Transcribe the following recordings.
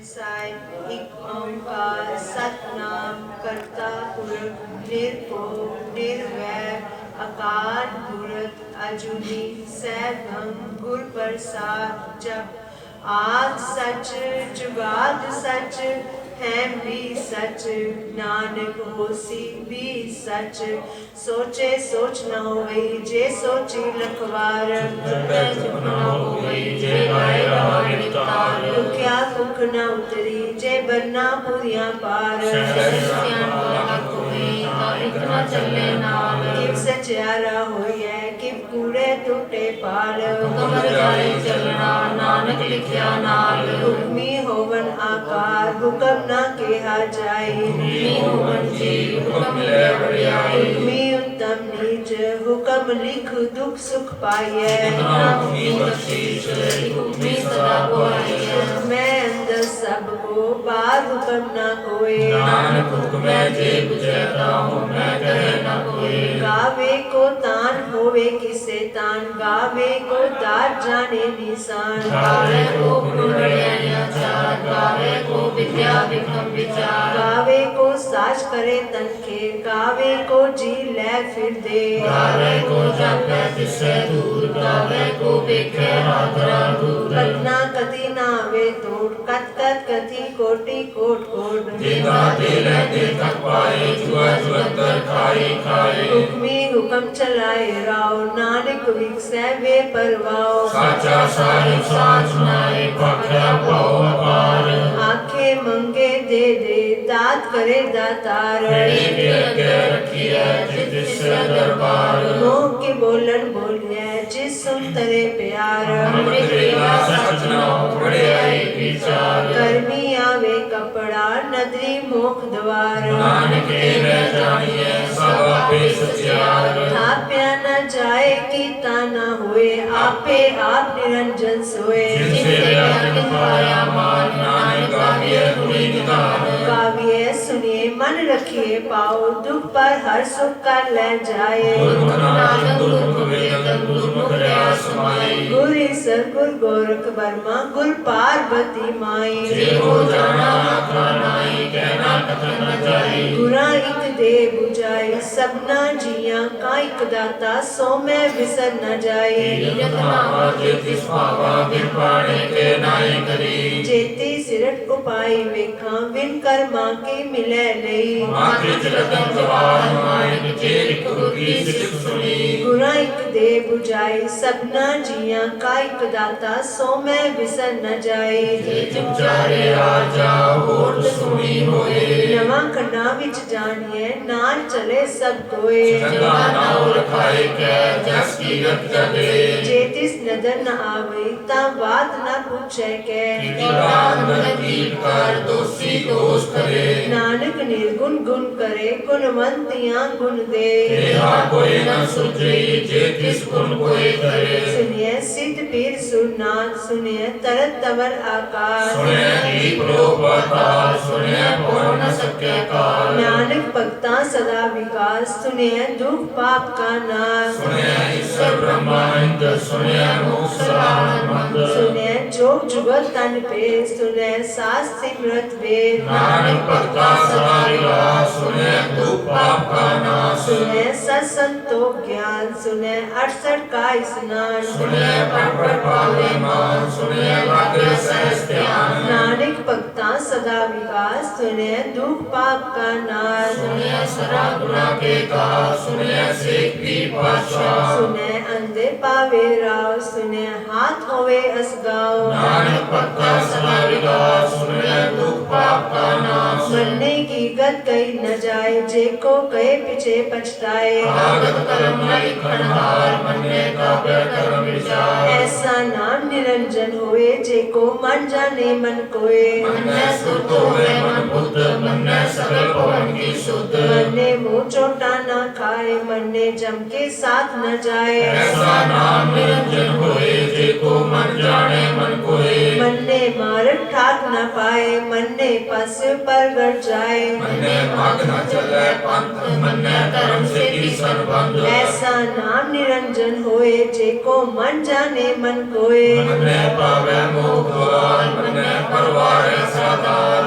साई एक ओंकार सतनाम करता पुरख निर्भय निर्वैर अकाल मूर्त अजूनी सैभं गुर प्रसाद जप आद सच जुगाद सच है भी सच नानक होसी भी सच सोचे सोच न होवे जे सोची लखवार दुखिया कुख न उतरी जे बरना पुरिया पार किव सचारा होइए किव कूड़े टूटे पाल नानक लिखिया नाल हुक्मी होवन आकार हुक्म न केहा जाए हुक्मी उत्तम नीच हुक्म लिख दुख सुख पाइए मैं अंदर सबको बार हुक्म न कोई गावे को तान होवे किसे तान गावे को दार जाने निशान गावे को विद्या विक्रम विचार गावे को साज करे तनखे गावे को जी ले फिर दे गावे को जापे तिसे दूर गावे को बेखे हादरा दूर कतना कति नावे तोड़ कत कत कति कोटि कोट कोट देगा देले दे तक पाए जुआ जुअंतर खाए खाए हुक्मी हुक्म चलाए राव नानक विकसे वे परवाओ साचा साहिब साच नाए पखरा पाओ अपार आखे मंगे दे दे दात करे दातार रखी है जिससे दरबार मोह के बोलन बोलिए जिस सुन तरे प्यार कर्मी आवे कपड़ा नदरी मोख द्वार थाप्या न जाए की ताना हुए आपे आप निरंजन सोए काव्य सुनिए मन रखिए पाओ दुख पर हर सुख कर ले जाए गुरु ईसर गुरु गोरख वर्मा गुरु पार्वती माई गुरा एक दे बुझाई सबना जिया का एक दाता सो में विसर न जाए जेती सिरट उपाय वेखा विन कर्मा के मिले नहीं गुरा एक दे बुझाई सबना जिया का एक दाता सो में विसर न जाए नवा खंडा विच जानिए नाल चले सब कोए जेतिस नजर न आवे ता बात न पूछे के नानक निर्गुण गुण करे गुणवंतियां गुण दे सुनिए सिद्ध पीर सुरनाथ सुनिए तरत तवर आकाश नानक भक्ता सदा विकास सुनिए दुख पाप का नाश सुनिए जोग जुगत तन पे सुनिए सास सिमरत वेद नानक भक्ता सदा विकास सुनिए दुख पाप का नाश सुनिए सत संतोष ज्ञान सुनिए 68 का स्नान सुनिए नानक भक्ता सदा विकास सुनिए दुख पाप का नाश सुनिए अंधे पावे राव सुनिए हाथ होवे असगाओ मरने की गत कही न जाए जे को कहे पीछे पछताए ऐसा नाम निरंजन होए जे को मन जाने मन कोए मरने मुँह चोटा न खाए मरने जम के साथ न जाए ऐसा नाम निरंजन होए जे को मन जाने मन कोए मरने मारक ठाक न पाए मरने पस पर गड़ जाए ऐसा नाम निरंजन होए जे को मन जाने मन कोए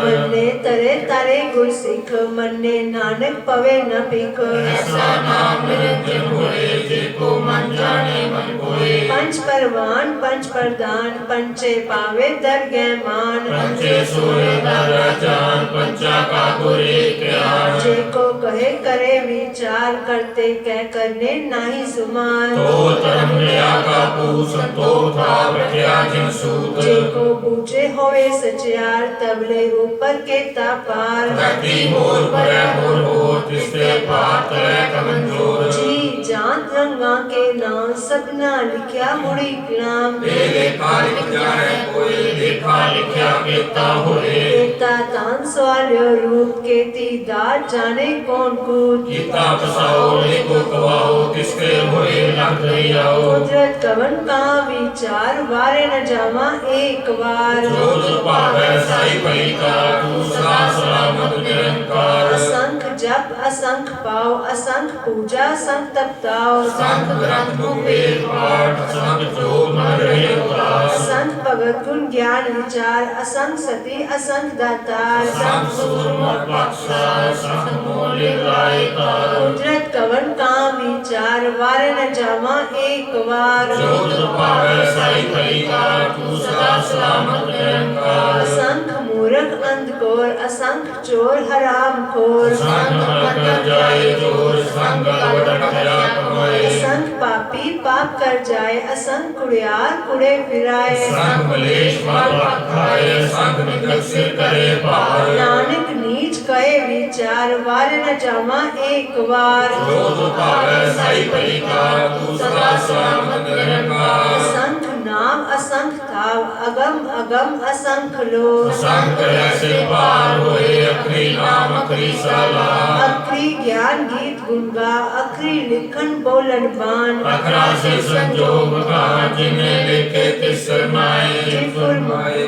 मन्ने तरे तारे गुर सिख मन्ने नानक पवे न भिख ऐसा नाम निरंजन होए जेको मन जाने मन कोए पंच परवान पंच प्रधान पंचे पावे दरगह मान पंचे सोए दर जान पंचा का गुर एक ज्ञान जेको कहे करे विचार करते कह करने नाही सुमार तो धर्म लिया का पूछ तो था बैठया जिन सूत जेको पूछे होए सचियार तबले ऊपर के तापार धरती मोर भरे मोर हो तिसके पार तले कमंजोर जी जात रंगा के नाम सपना लिखया मुड़ी कलाम लेखा लिख जाने कोई लेखा लिखया केता होए केता तान सवाल्यो रूप केती दात जाने कौन कूद गीता बसाओ लेको कवाओ किसके होए लग दरियाओ कुदरत कवन का विचार वारे न जावा एक बार जो दुर पावे साई भली का तू सदा सलामत निरंकार असंख जप असंख पाओ असंख पूजा असंख तपताओ संत ग्रंथ मुख वेद पाठ संत जो मन रहे उदास असंख भगत गुण ज्ञान विचार असंख सती असंख दातार संत सूरमा पक्षा संत मोले लाए तार कुदरत कवन का विचार वारे न जावा एक बार जो दुर पावे साई भली का तू सदा सलामत निरंकार असंख मूर्ख अंधकोर असंख चोर हराम खोर संग कर जाए जोर संग वडक दया कमाए असंख पापी पाप कर जाए असंख कुड़ियार कुड़े फिराए संग मलेश माला खाए संग निकट से करे पार नानक नीच कहे विचार वार न जावा एक बार जो दुर पावे साई भली का तू सदा सलामत निरंकार असंख नाम असंख थाव अगम अगम असंख लो संग ऐसे पार होए अखरी नाम अखरी साला अखरी ज्ञान गीत गुनगा अखरी लिखन बोलन बान अखरा से संजोग का जिन्हें लिखे तिस सरमाए जिन फुरमाए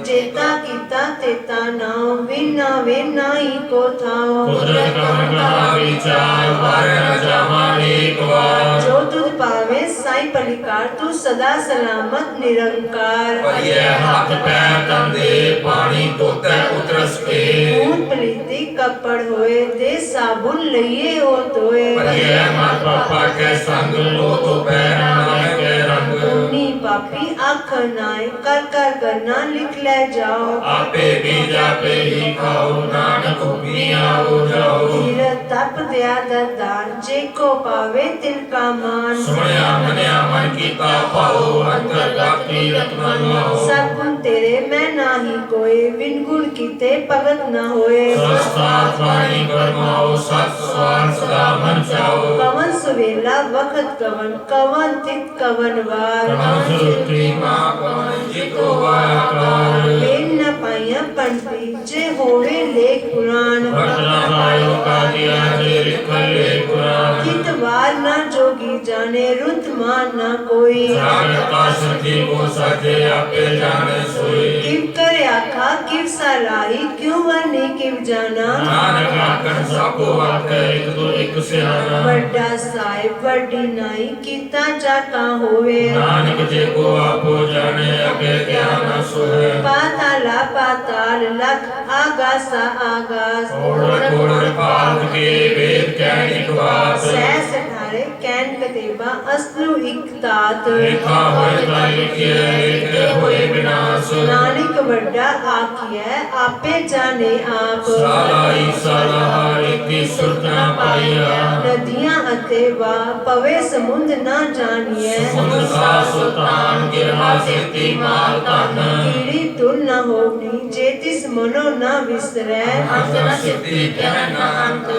जेता कीता तेता नाव विना विना ही को थाओ कुदरत कवन का विचार वारे न जावा एक बार जो तुझ पावे साई पलिकार तू सदा सलामत निरंकार परिये हाथ पैर तंदे पानी तोते उतरस के मूत प्रीति कपड़ होए दे साबुन लइए हो तोए परिये मात पापा के संग लो तो पैर नामे के रंग पुनी पापी आख नाय कर कर करना लिख ले जाओ आपे भी जापे ही खाओ नानक पिया हो जाओ धीरज तप दया दान जे को पावे तिल का मान सुनया मन्या मन कीता पाओ अंतर जाति रत्न लाओ सब गुण तेरे मैं नाही कोई बिन गुण कीते भगत न होए संस्कार वाणी कर्माओ सत स्वार सदा मन चाओ कवन सुवेला वखत कवन कवन तित कवन वार कवन सुरुति माँ कवन जितो वायाकार बेन न पाया पंडित जे होवे लेख पुराण भद्रा भाइयों का दिया जे लिखल ले पुराण कित वार न जोगी जाने रुत मान न कोई जागता सती को साजे आपे जाने सोई किव करे आखा किव सलाही क्यों वरने किव जाना नानक आखन साको आखे एक दो एक सियाना बड़ा साहिब बड़ी नाई किता जाका होवे नानक जे को आपो जाने अगे क्या न सोए पाताला पाताल लख आगासा आगास ओड़ पाल के वेद कैनिक बात सहस अठारे कैन कतेबा असलु इकतात लिखा होए ता लिखिए लिखे होए विनाश नानक वड्डा आखिए आपे जाने आप सालाई साला लिखी सुरत न पाइया नदियां अते वा पवे समुंद ना जानिए समुद्र का सुल्तान गिरहा सेती माल तन कीड़ी तुल न होनी जेतिस मनो न विसरे अंत न सिद्धि कहना अंत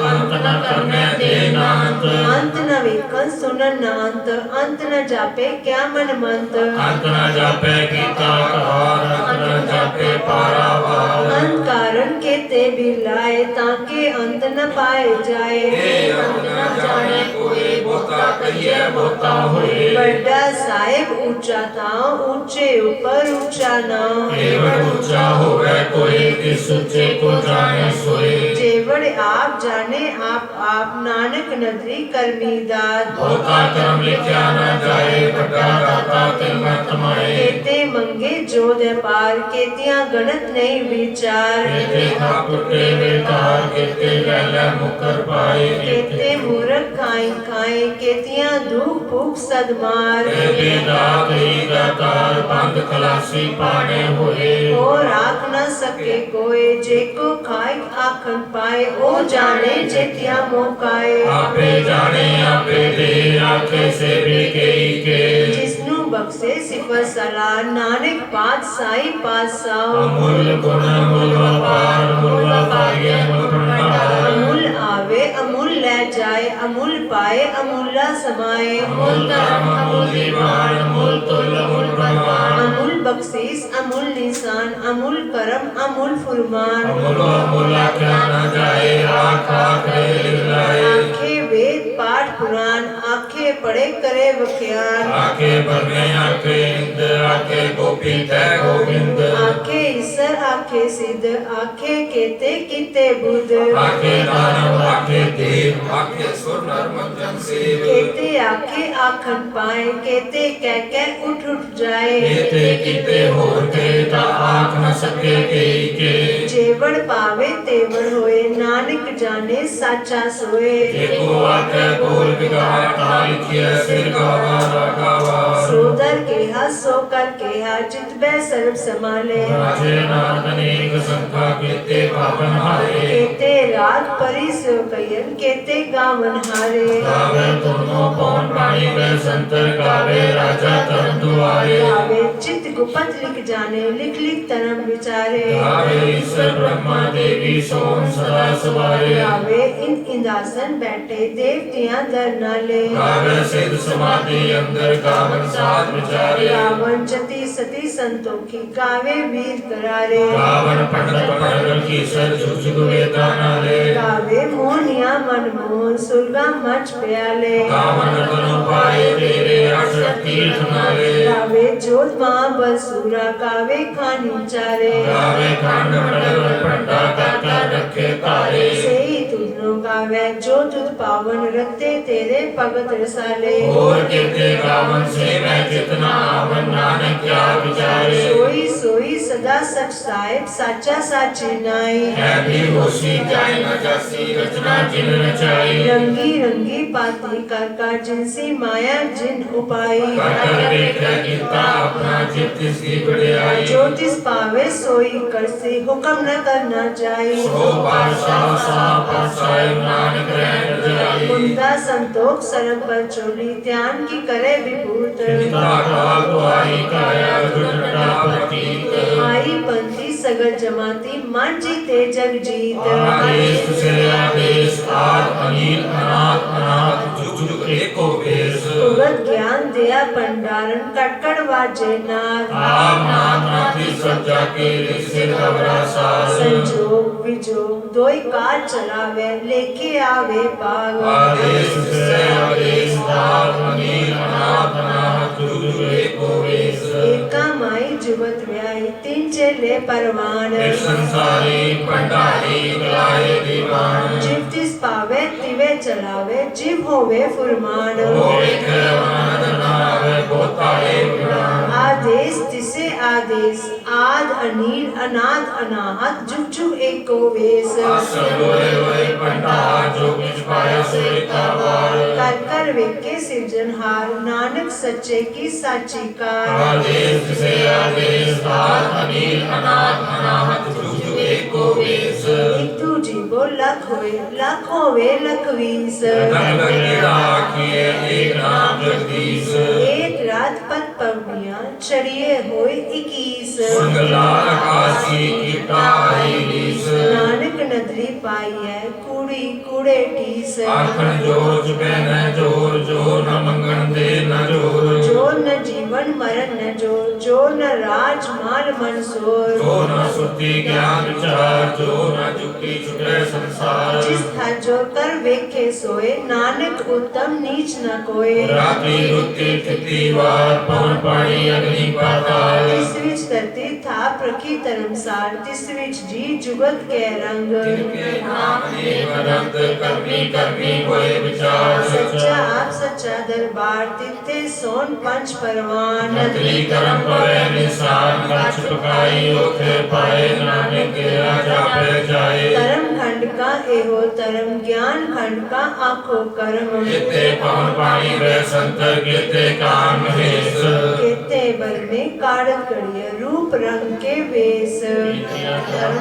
न करने देना अंत न वेखन सुनन न अंत न जापे क्या मन मंत अंत न जापे गीता कहार अंत न जापे पारावार अंत कारण के ते बिलाए ताके अंत न पाए जाए अंत न जाने कोई बोता कहिए बोता होए बड़ा साहिब ऊंचा था ऊंचे ऊपर ऊंचा नाम केवल ऊंचा होवे कोई किस ऊंचे को जाने सोए जेवड़ आप आप जाने आप नानक नदरी करमी दात होता कर्म लिखिया न जाए बड़ा दाता तिल न तमाए केते मंगे जो दे पार केतियां गणत नहीं विचार केते खाप टुटे बेकार केते लैला मुकर पाए केते मूर्ख खाई खाए केतियां दुख भूख सदमार केते दात ही दातार बंद खलासी पाने होए और आख न सके कोई जेको खाए आखन पाए ओ जाने जेतिया मोकाए आपे जाने आपे दे आखे से भी के जिसनु बख्शे सिफर सलाह नानक पात साई पात साओ अमूल गुण अमूल व्यापार अमूल व्यापारी अमूल भंडार अमूल आवे अमूल ले जाए अमूल पाए अमूला समाए अमूल धर्म अमूल दीवान अमूल तुल अमूल प्रमाण अमूल बख्शीस अमूल निशान अमूल करम अमूल फुरमान अमूल अमूल आख्या न जाए आख आखरे लिखलाए आखे वेद पाठ पुराण आखे पढ़े करे वख्यान आखे बरने आखे इंद आखे गोपी तय गोविंद आखे ईसर आखे सिद्ध आखे केते किते बुध आखे दानव आखे देव आखे सुर नर मंजन सेव केते आखे आखन पाए केते कह उठ जाए केते कीते होर के ता आख न सके के जेवड़ पावे तेवड़ होए नानक जाने साचा सोए एको आखे बोल बिगाड़ ता लिखिए सिर गावा रागावा सोदर केहा सोकर केहा चितबे सर्व समाले राजे नाथ अनेक संख्या केते पावन हारे केते रात परी सो कयन केते गावन हारे गावे तुमो पौन पानी में संतर गावे राजा तरन दुआरे गावे चित गुपत लिख जाने लिख लिख तरम विचारे गावे ईश्वर ब्रह्मा देवी सोम सदा सवारे गावे इंदासन बैठे देवतियां दर नाले गावे सिद्ध समाधि अंदर गावन साध विचारे गावन जति सती संतोखी गावे वीर करारे गावन पंडित पढ़ की सर झुझुग वेदा नाले गावे मोहनिया मन मोहन सुलगा मच प्याले गावन तनु पाए तेरे अक्षर तीर्थ नाले गावे जोत महाबल सूरा गावे खानी चारे गावे खंड मंडल पंडा करता रखे तारे सही तुझनो गावे जो तुझ पावन रखते तेरे भगत रसाले और कहते गावन से मैं कितना आवन नानक क्या विचारे सोई सोई सदा सच साहिब साचा साची नाई है भी होशी जाए न जासी रचना जिन रचाई रंगी रंगी पाती कर जिनसी माया जिन उपाई कर देखा गीता अपना चित्त इसकी बढ़ाई ज्योतिष पावे सोई कर से हुक्म न करना चाहिए सो पातशाह सा पातशाह नानक रहन जाई कुंदा संतोख सरम पर चोली ध्यान की करे विभूत चिंता काल दुआई काया दुर्घटना प्रतीक आई पंथी सगर जमाती मन जीते जग जीत आदेश से आदेश आद अनिल अनाथ अनाथ जुग जुग एको वेश उगत ज्ञान दिया भंडारण कटकड़ वाजे नाथ आप नाथ नाथी सब जाके सिर घबरा सार संजोग विजोग दोई काज चलावे लेके आवे पाग आदेश से आदेश आद अनिल अनाथ अनाथ जुग जुग एको वेश एका माई जुगत व्याई तीन चेले परवान एक संसारी भंडारी गलाए दीवान जिव तिस पावे तिवे चलावे जिव होवे फुरमान वो एक वनाद नावे बोताए विरान आदेश तिसे आदेश आद अनिल अनाद अनाहत जुग जुग एको वेश सब लोए लोए भंडार जो कुछ पाया सोई कावार कर कर वेखे सिरजनहार नानक सच्चे की साची कार आदेश से आदेश आद अनिल अनाथ अनाहत जुग जुग एको वेश एक तू जीवो लख होवे लख वीस धन गिरा किए एक नाम जगदीश एक रात पत पवनिया चढ़िए होए 21 मंगला आकाशी कीटाई लीस नानक नदरी पाई है कूड़ी कूड़े टीस आखन जोर चुपे न जोर जोर न मंगन दे न जोर जोर न जीवन मरण न जोर जोर न राज माल मनसोर जो न सुरती ज्ञान विचार जो न जुक्ति छुटे संसार जिस था जो कर वेखे सोए नानक उत्तम नीच न कोय रात्रि रुत्ति थिति वार पवन पानी अग्नि पाताल इस विच धरती थाप ਆਪ ਰਖੀ ਧਰਮਸਾਰ ਤਿਸ ਵਿੱਚ ਜੀ ਜੁਗਤ ਕੈ ਰੰਗ ਜਿਨਕੇ ਨਾਮ ਅਨੇਕ ਅਨੰਤ ਕਰਮੀ ਕਰਮੀ ਹੋਏ ਵਿਚਾਰ ਸੱਚਾ ਆਪ ਸੱਚਾ ਦਰਬਾਰ ਤਿੱਥੇ ਸੋਨ ਪੰਜ ਪਰਵਾਨ ਨਤਰੀ ਕਰਮ ਪਵੇ ਨਿਸਾਨ ਕੱਛ ਪਕਾਈ ਉਥੇ ਪਾਏ ਨਾਨਕ ਤੇਰਾ ਜਾਪੇ ਜਾਏ ਧਰਮ खंड का एहो धर्म ज्ञान खंड का आखो कर्म किते पवन पानी वे संतर किते कान महेश केते बल में काढ़ कड़िय रूप रंग के वेश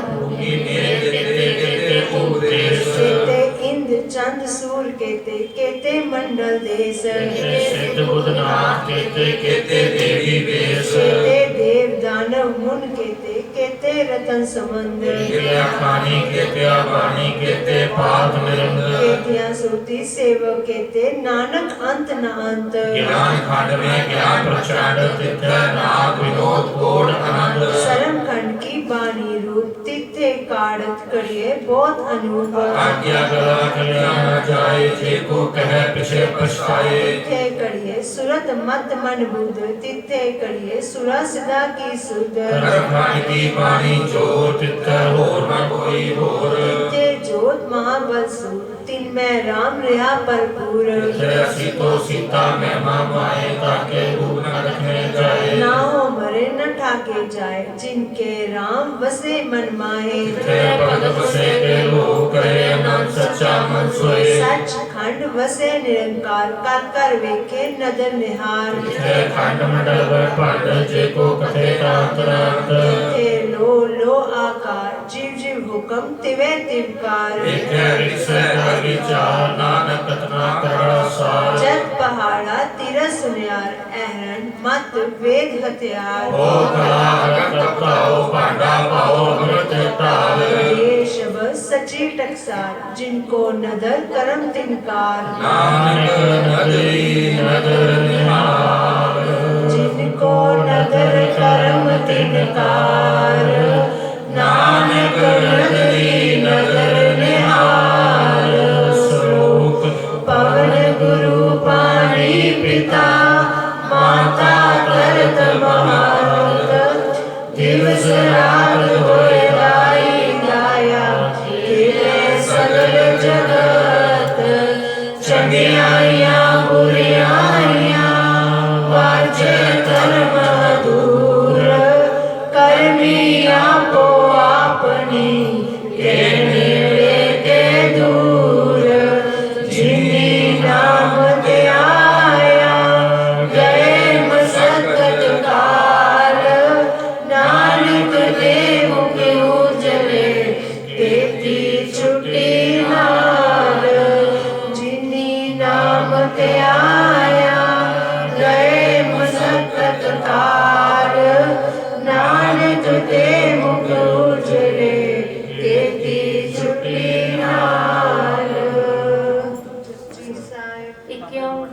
भूमि मेरे किते किते उपदेश केते इंद्र चंद सूर केते केते मंडल देश सिद्ध बुद्ध नाथ केते केते देवी वेश केते देव दानव मुन केते केते रतन समंद गिरया खानी केते पानी केते पाद निरंद केतिया सुरती सेवक केते नानक अंत न अंत ज्ञान खंड में ज्ञान प्रचंड तिथे नाग विनोद कोड आनंद सरम खंड की बानी रूप तिथे काढ़त कड़िए बहुत अनूप आज्ञा करा कल्याण जाए जे को कहे पिछे पछताए तिथे कड़िए सुरत मत मन बुध तिथे कड़िए सुरा सिदा की सुध कर्म की बानी जो तिथे होर न कोई होर तिथे जोत महाबल सूर तिन में राम रहा भरपूर जैसी तो सीता महिमा माए ताके रूप न रखने जाए ना हो मरे न ठाके जाए जिनके राम बसे मन माहे थे पद बसे के लोग कहे अनंत सच्चा मन सोए सच खंड वसे निरंकार कर कर वेखे नदर निहार थे खंड मंडल व पद जे को कथे कांतरांत थे लो आकार जीव जीव हुक्म तिवे तिवकार एक रिक्से का विचार नानक कतना करा सार जत पहाड़ा तीर सुनियार अहरण मत वेद हथियार ओ कला अगत पाओ पांडा पाओ अमृत ताल ये शब्द सची टकसार जिनको नदर करम तिनकार नानक नदरी नदर निहार जिनको नदर करम तिनकार